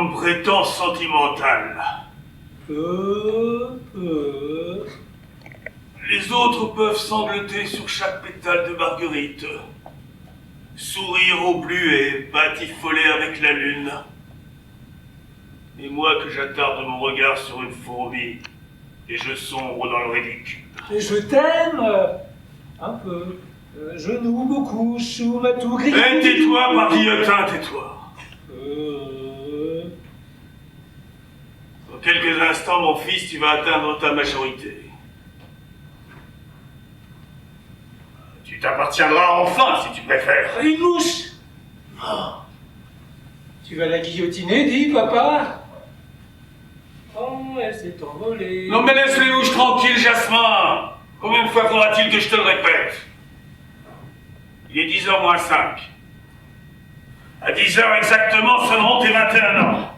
me prétend sentimental. Les autres peuvent sangloter sur chaque pétale de marguerite, sourire au bleu et batifoler avec la lune. Et moi que j'attarde mon regard sur une fourmi, et je sombre dans le ridicule. Et je t'aime un peu. Genou, beaucoup, chou, matou, gris. Eh, tais-toi, par guillotin, tais-toi. Dans quelques instants, mon fils, tu vas atteindre ta majorité. Tu t'appartiendras enfin, si tu préfères. Une mouche. Oh. Tu vas la guillotiner, dis, papa. Oh, elle s'est envolée. Non mais laisse les mouches tranquilles, Jasmin. Combien de fois faudra-t-il que je te le répète? Il est 10h moins 5. À 10h exactement sonneront tes 21 ans.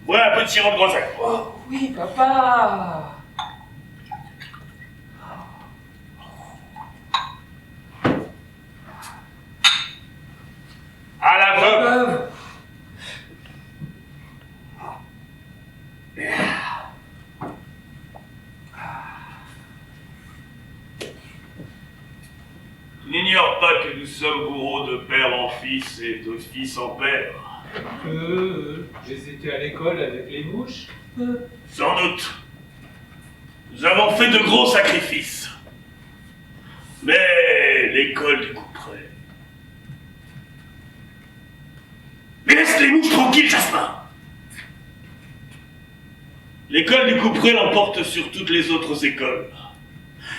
Voilà un petit sirop de groseille. Oh, oui, papa. À la veuve. Tu n'ignores pas que nous sommes bourreaux de père en fils et de fils en père. J'ai été à l'école avec les mouches. Sans doute. Nous avons fait de gros sacrifices. Mais l'école du couperet. Mais laisse les mouches tranquilles, Jasmin. L'école du couperet l'emporte sur toutes les autres écoles.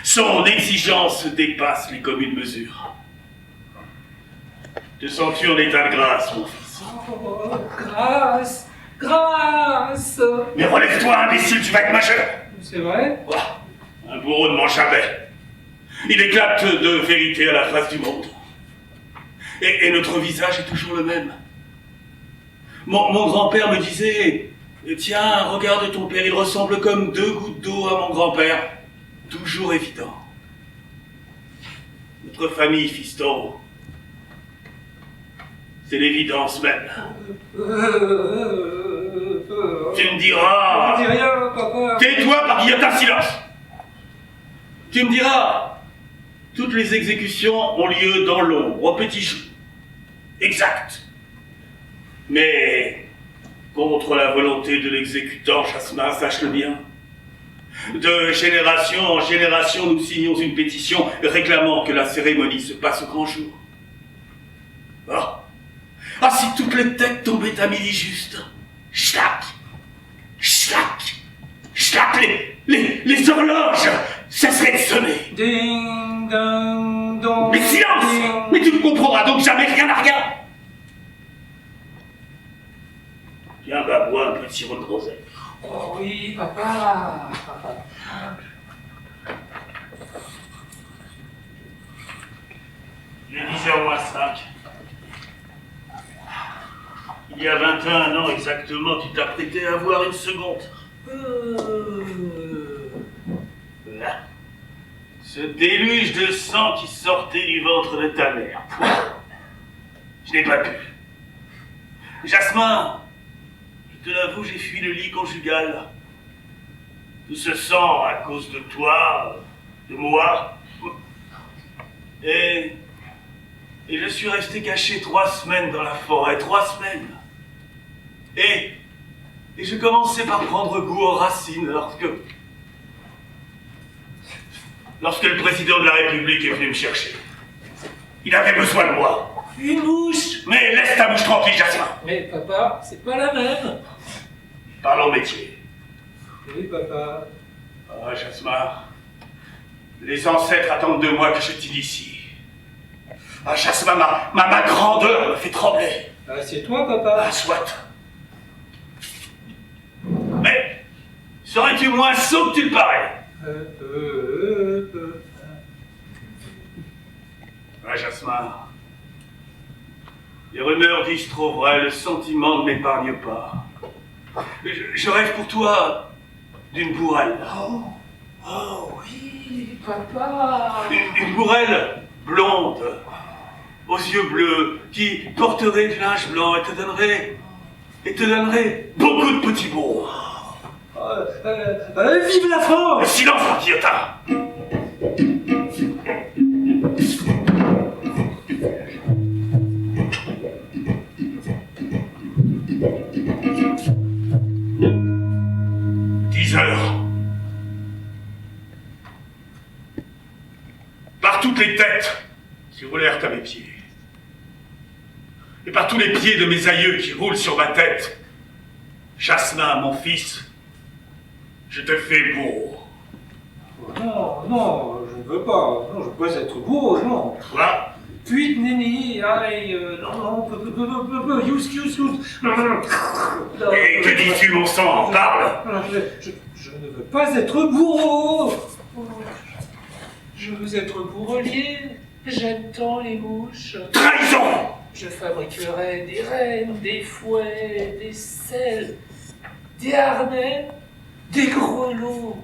Son exigence dépasse les communes mesures. Te sens-tu en état de grâce, mon fils? Oh, grâce, grâce. Mais relève-toi, imbécile, tu vas être majeur. C'est vrai? Un bourreau ne mange jamais. Il éclate de vérité à la face du monde. Et notre visage est toujours le même. Mon grand-père me disait, tiens, regarde ton père, il ressemble comme 2 gouttes d'eau à mon grand-père. Toujours évident. Notre famille, fiston, c'est l'évidence même. Tu me diras... Je dis rien, papa. Tais-toi, par guillotin, silence. Tu me diras, toutes les exécutions ont lieu dans l'ombre, au petit jour. Exact. Mais, contre la volonté de l'exécutant, Jasmin, sache-le bien, de génération en génération, nous signons une pétition réclamant que la cérémonie se passe au grand jour. Ah, si toutes les têtes tombaient à midi juste. Schlac, schlac, schlac, les horloges cesseraient de sonner. Ding, dong, dong. Mais silence! Ding. Mais tu ne comprendras donc jamais rien à rien. Tiens, bah, bois un peu de sirop de groseille. Oh oui, papa. Il est 10h moins 5. Il y a 21 ans exactement, tu t'apprêtais à avoir une seconde. Là. Ce déluge de sang qui sortait du ventre de ta mère. Je n'ai pas pu. Jasmin, je te l'avoue, j'ai fui le lit conjugal. Tout ce sang à cause de toi, de moi. Et je suis resté caché 3 semaines dans la forêt, 3 semaines. Et je commençais par prendre goût aux racines lorsque le président de la République est venu me chercher. Il avait besoin de moi. Une mouche. Mais laisse ta bouche tranquille, Jasmin. Mais papa, c'est pas la même. Parlons métier. Oui, papa. Ah, Jasmin, les ancêtres attendent de moi que je t'initie. Ah, Jasmin, ma grandeur me fait trembler. Assieds-toi, papa. Ah, soit. Mais, serais-tu moins sot que tu le parais? Ah, Jasmin, les rumeurs disent trop vrai, le sentiment ne m'épargne pas. Je rêve pour toi d'une bourrelle. Oh oui, papa. Une bourrelle blonde, aux yeux bleus, qui porterait du linge blanc et te donnerait et te donnerai beaucoup de petits mots. Vive la France! Silence, Antiotin! Par toutes les têtes qui roulèrent à mes pieds, et par tous les pieds de mes aïeux qui roulent sur ma tête, Jasmin, mon fils, je te fais bourreau. Non, non, je ne veux pas. Non, je ne veux pas être bourreau, non. Quoi? Puis, Néni, aïe, non, use. Et que dis-tu, mon sang? Parle! Je ne veux pas être bourreau. Je veux être bourrelier. J'aime tant les mouches. Trahison! Je fabriquerai des rennes, des fouets, des selles, des harnais, des grelots.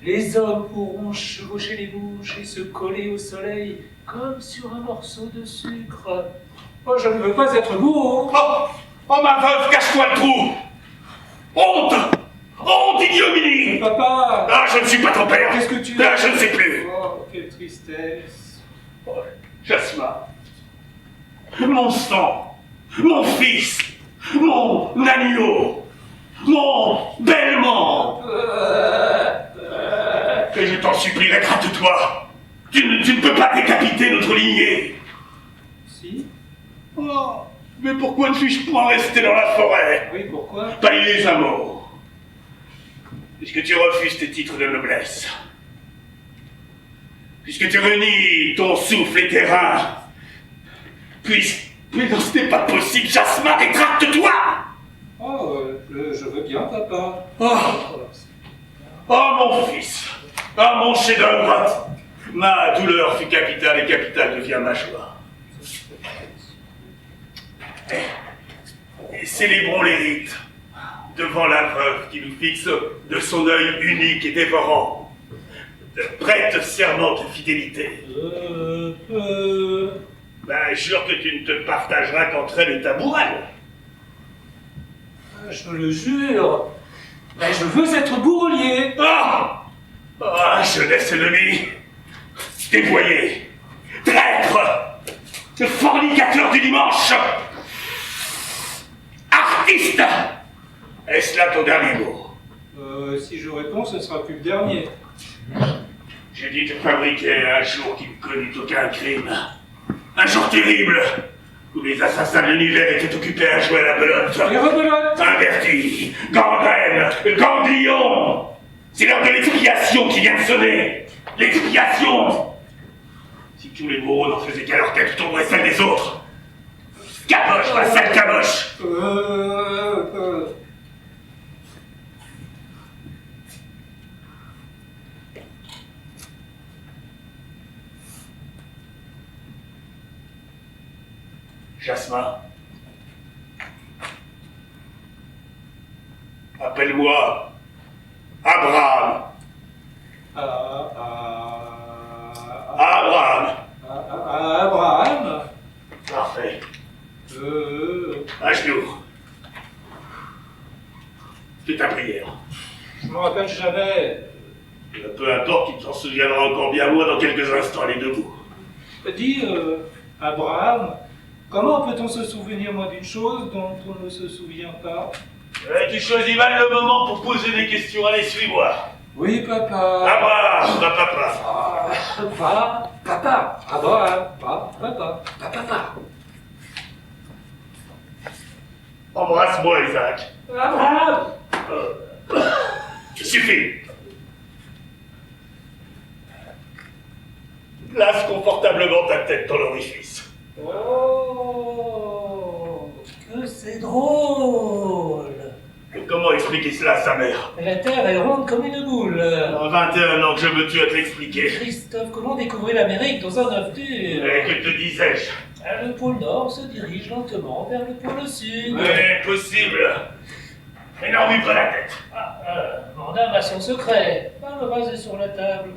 Les hommes pourront chevaucher les mouches et se coller au soleil comme sur un morceau de sucre. Oh, je ne veux pas être bourreau. Oh, ma veuve, cache-toi le trou! Honte! Honte, ignominie! Papa! Ah, je ne suis pas ton père! Qu'est-ce que tu... Ah, je ne sais plus! Oh, quelle tristesse! Oh, Jasmin, mon sang, mon fils, mon agneau, mon bellement! Que je t'en supplie, rétracte-toi! Tu ne peux pas décapiter notre lignée! Si? Oh, mais pourquoi ne suis-je point resté dans la forêt? Oui, pourquoi? Paye les amours, puisque tu refuses tes titres de noblesse, puisque tu renies ton souffle et tes reins, mais non, ce n'est pas possible, Jasmin, rétracte-toi! Oh, je veux bien, papa. Oh, mon fils, oh, mon chef-d'œuvre, ma douleur fut capitale et capitale devient ma joie. Et célébrons les rites devant la veuve qui nous fixe de son œil unique et dévorant. Prête serment de fidélité. Ben, jure que tu ne te partageras qu'entre elle et ta bourrelle. Je le jure. Mais je veux être bourrelier. Jeunesse ennemie, dévoyé, traître, fornicateur du dimanche, artiste. Est-ce là ton dernier mot? Si je réponds, ce sera plus le dernier. J'ai dit te fabriquer un jour qui ne connut aucun crime. Un jour terrible, où les assassins de l'univers étaient occupés à jouer à la belote. Les rebelotes! Invertis, gangrène, ganglion. C'est l'heure de l'expiation qui vient de sonner. L'expiation. Si tous les mots n'en faisaient qu'à leur tête tomberait celle des autres. Caboche, ma sale caboche. Jasmin, appelle-moi Abraham. Abraham. Abraham? Parfait. À genoux. Fais ta prière. Je me rappelle jamais. Peu importe, tu t'en souviendras encore bien moins dans quelques instants, les debout. Dis, Abraham, comment peut-on se souvenir, moi, d'une chose dont on ne se souvient pas? Tu choisis mal le moment pour poser des questions. Allez, suis-moi. Oui, papa. Abraham, ma papa. Papa. Abraham, papa. Embrasse-moi, Isaac. Abraham. Suffit. Place confortablement ta tête dans l'orifice. Oh, que c'est drôle! Comment expliquer cela à sa mère? La Terre est ronde comme une boule. En 21 ans que je me tue à te l'expliquer. Christophe, comment découvrir l'Amérique dans un œuf dur? Et que te disais-je? Le pôle Nord se dirige lentement vers le pôle Sud. Impossible. Mais non, lui, prends la tête. Mon âme a son secret. Le vase est sur la table.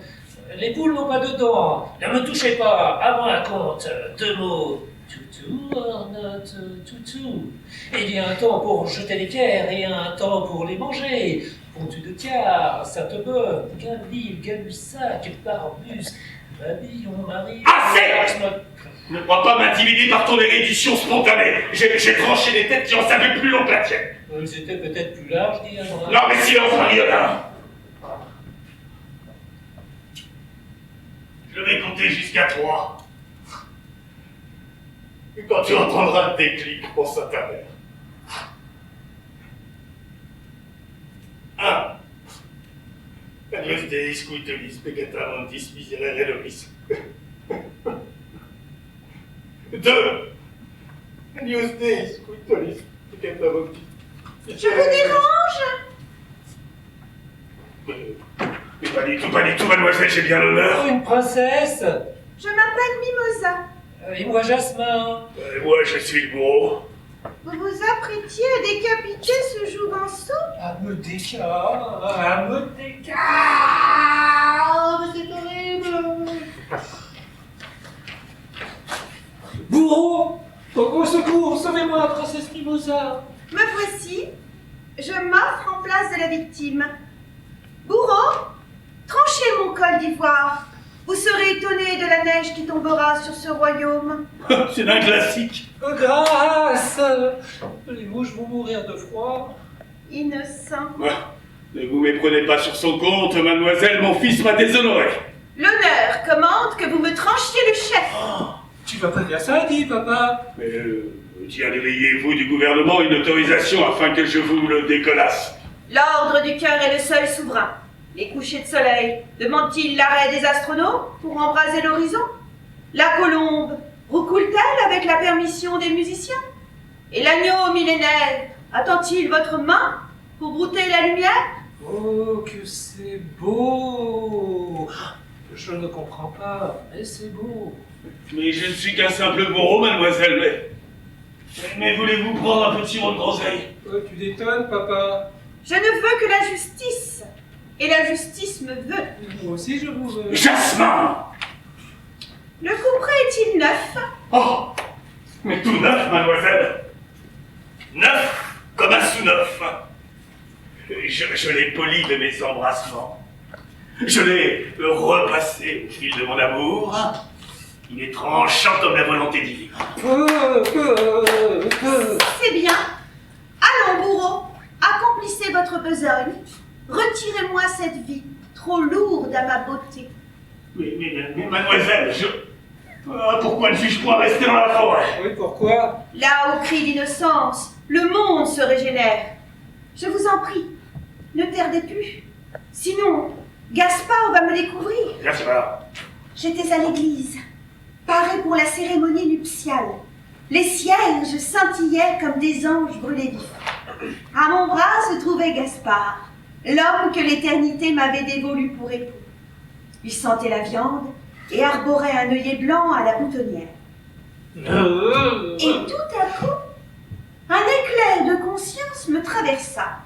Les poules n'ont pas de dents. Ne me touchez pas. À moi, compte. 2 mots. Toutou, Arnotte, toutou. Il y a un temps pour jeter l'équerre et un temps pour les manger. Pontu de Car, Sainte-Beuve, Gainville, Gay-Lussac, Barbus, Babillon, Marie... Assez! Ne crois pas m'intimider par ton érudition spontanée. J'ai tranché des têtes qui en savaient plus long que la tienne. C'était peut-être plus large, dit un Non mais silence, Mariotin. Je vais compter jusqu'à 3. Et quand tu entendras le déclic, pense à ta mère. 1. Agnus Deis Cuitolis Peccata Montis Miserere Nobis. 2. Agnus Deis Cuitolis Peccata Montis. Je vous dérange? Mais pas du tout, mademoiselle, j'ai bien l'honneur. Une princesse. Je m'appelle Mimosa. Et moi, Jasmin. Moi, je suis le bourreau. Vous vous apprêtiez à décapiter ce jouvenceau? À me déca. Ah, mais c'est horrible! Bourreau! Au secours, sauvez-moi, princesse Mimosa. Me voici. Je m'offre en place de la victime. Bourreau, tranchez mon col d'ivoire. Vous serez étonné de la neige qui tombera sur ce royaume. C'est un classique. Grâce! Les mouches vont mourir de froid. Innocent. Ne vous méprenez pas sur son compte, mademoiselle, mon fils m'a déshonoré. L'honneur commande que vous me tranchiez le chef. Tu vas pas dire ça, dit papa. Mais tiendriez-vous du gouvernement une autorisation afin que je vous le décollasse? L'ordre du cœur est le seul souverain. Les couchers de soleil demandent-ils l'arrêt des astronomes pour embraser l'horizon? La colombe roucoule-t-elle avec la permission des musiciens? Et l'agneau millénaire attend-il votre main pour brouter la lumière? Oh, que c'est beau! Je ne comprends pas, mais c'est beau. Mais je ne suis qu'un simple bourreau, mademoiselle, mais voulez-vous prendre un petit rond de groseille? Tu détonnes, papa. Je ne veux que la justice. Et la justice me veut. Moi aussi, je vous veux. Jasmin! Le couperet est-il neuf? Oh! Mais tout neuf, mademoiselle! Neuf comme un sous-neuf! Je l'ai poli de mes embrassements. Je l'ai repassé au fil de mon amour. Il est tranchant comme la volonté divine. C'est bien. Allons, bourreau, accomplissez votre besogne. Retirez-moi cette vie, trop lourde à ma beauté. Mais mademoiselle, pourquoi ne suis-je pas resté dans la forêt? Oui, pourquoi? Là, au cri d'innocence, le monde se régénère. Je vous en prie, ne tardez plus. Sinon, Gaspard va me découvrir. Gaspard. J'étais à l'église, parée pour la cérémonie nuptiale. Les cierges scintillaient comme des anges brûlés vifs. À mon bras se trouvait Gaspard, l'homme que l'éternité m'avait dévolu pour époux. Il sentait la viande et arborait un œillet blanc à la boutonnière. Et tout à coup, un éclair de conscience me traversa.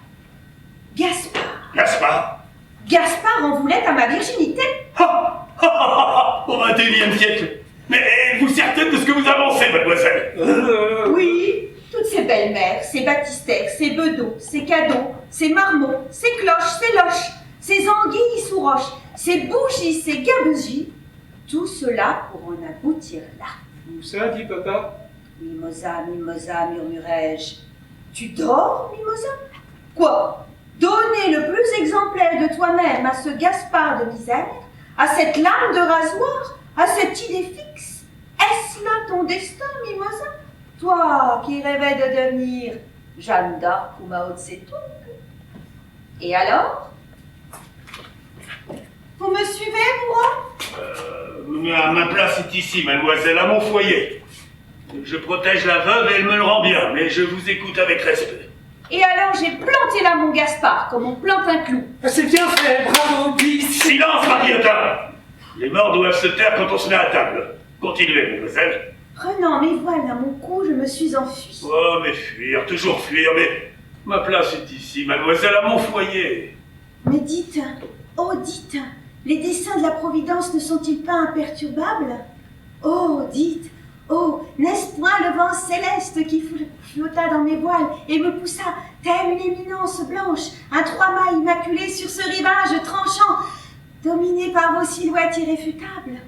Gaspard. Gaspard? Gaspard en voulait à ma virginité. Au XXIe siècle. Mais êtes-vous certaine de ce que vous avancez, mademoiselle? Oui, toutes ces belles-mères, ces baptistères, ces bedeaux, ces cadeaux, ces marmots, ces cloches, ces loches, ces anguilles sous roche, ces bougies, ces gabegies, tout cela pour en aboutir là. Où ça, dit papa? Mimosa, Mimosa, murmurai-je. Tu dors, Mimosa? Quoi? Donner le plus exemplaire de toi-même à ce Gaspard de misère, à cette lame de rasoir, à cette idée fixe? Est-ce là ton destin, Mimosa? Toi qui rêvais de devenir Jeanne d'Arc ou Mao Tse-tung? Et alors? Vous me suivez, moi? Ma place est ici, mademoiselle, à mon foyer. Je protège la veuve et elle me le rend bien, mais je vous écoute avec respect. Et alors j'ai planté là mon Gaspard, comme on plante un clou. C'est bien fait, bravo, bis! Silence, Mariotin! Les morts doivent se taire quand on se met à table. Continuez, mademoiselle. Prenant mes voiles à mon cou, je me suis enfuie. Oh, mais fuir, toujours fuir, mais ma place est ici, mademoiselle, à mon foyer. Mais dites, oh dites, les desseins de la Providence ne sont-ils pas imperturbables? Oh, dites, Oh, n'est-ce point le vent céleste qui flotta dans mes voiles et me poussa, telle une éminence blanche, un trois-mâts immaculé sur ce rivage tranchant, dominé par vos silhouettes irréfutables?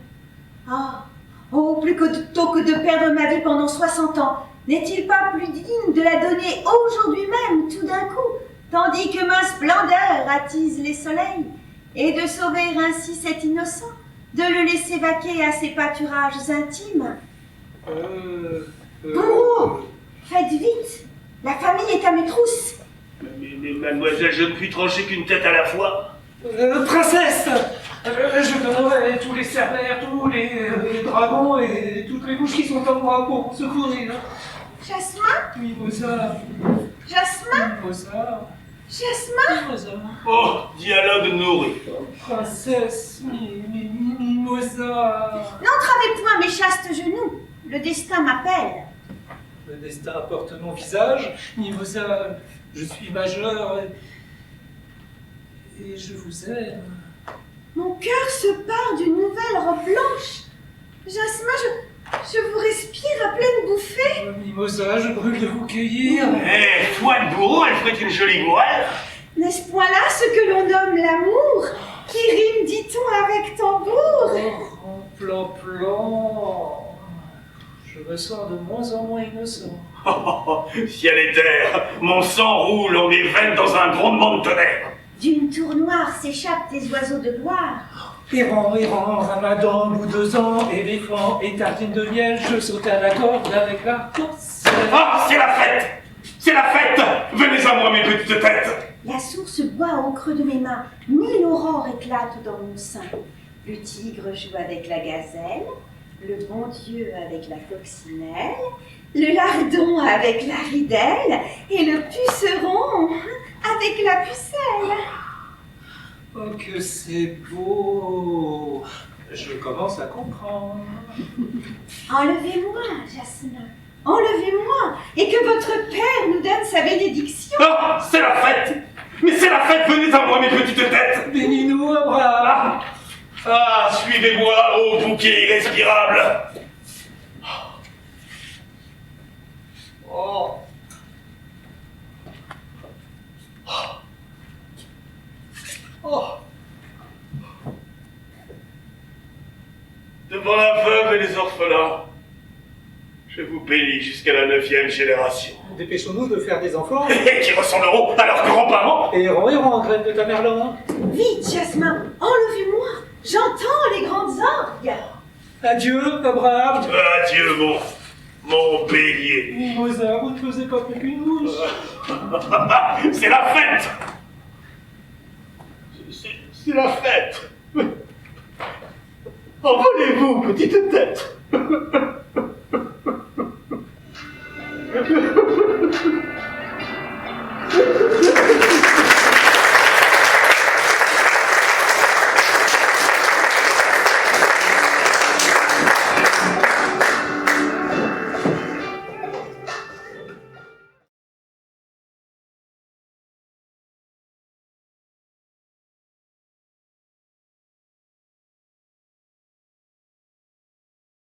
Oh, plutôt que de perdre ma vie pendant 60 ans, n'est-il pas plus digne de la donner aujourd'hui même, tout d'un coup, tandis que ma splendeur attise les soleils, et de sauver ainsi cet innocent, de le laisser vaquer à ses pâturages intimes? Bourreau, faites vite, la famille est à mes trousses. Mais mademoiselle, je ne puis trancher qu'une tête à la fois. Princesse, je donnerai tous les cerbères, tous les dragons et toutes les bouches qui sont en moi pour vous secourir. Jasmin, Mimosa, Jasmin, Mimosa, Jasmin. Mimosa. Oh, dialogue nourri. Princesse, Mimosa. N'entre avec point mes chastes genoux, le destin m'appelle. Le destin porte mon visage, Mimosa, je suis majeur et je vous aime. Mon cœur se part d'une nouvelle robe blanche. Jasmin, je vous respire à pleine bouffée. Mimosa, je brûle de vous cueillir. Eh, toi de bourreau, elle ferait une jolie voile. N'est-ce point là ce que l'on nomme l'amour, qui rime, dit-on, avec tambour? Oh, plan. Je me sens de moins en moins innocent. Oh, ciel et terre, mon sang roule en mes veines dans un grondement de tonnerre. D'une tour noire s'échappent des oiseaux de gloire. Errant, ramadan, bout 2 ans, éléphant et tartine de miel, je saute à la corde avec la course. Ah, c'est la fête! C'est la fête! Venez à moi, mes petites têtes! La source boit au creux de mes mains, 1000 aurores éclatent dans mon sein. Le tigre joue avec la gazelle, le bon Dieu avec la coccinelle, le lardon avec la ridelle, et le puceron avec la pucelle. Oh, que c'est beau! Je commence à comprendre. Enlevez-moi, Jasmin, enlevez-moi, et que votre père nous donne sa bénédiction. Ah, c'est la fête! Mais c'est la fête! Venez à moi, mes petites têtes! Bénis-nous, Abraham! Ah, suivez-moi, ô bouquet irrespirable! Oh. Oh. Devant la veuve et les orphelins, je vous bénis jusqu'à la 9e génération. Dépêchons-nous de faire des enfants. Qui ressembleront à leurs grands-parents. Et errons, graine de Tamerlan. Vite, Jasmin, enlevez-moi, j'entends les grandes orgues. Adieu, Abraham. Adieu, mon bélier. Mimosa, vous ne faisiez pas plus qu'une mouche. C'est la fête. C'est la fête. Envolez-vous, petite tête.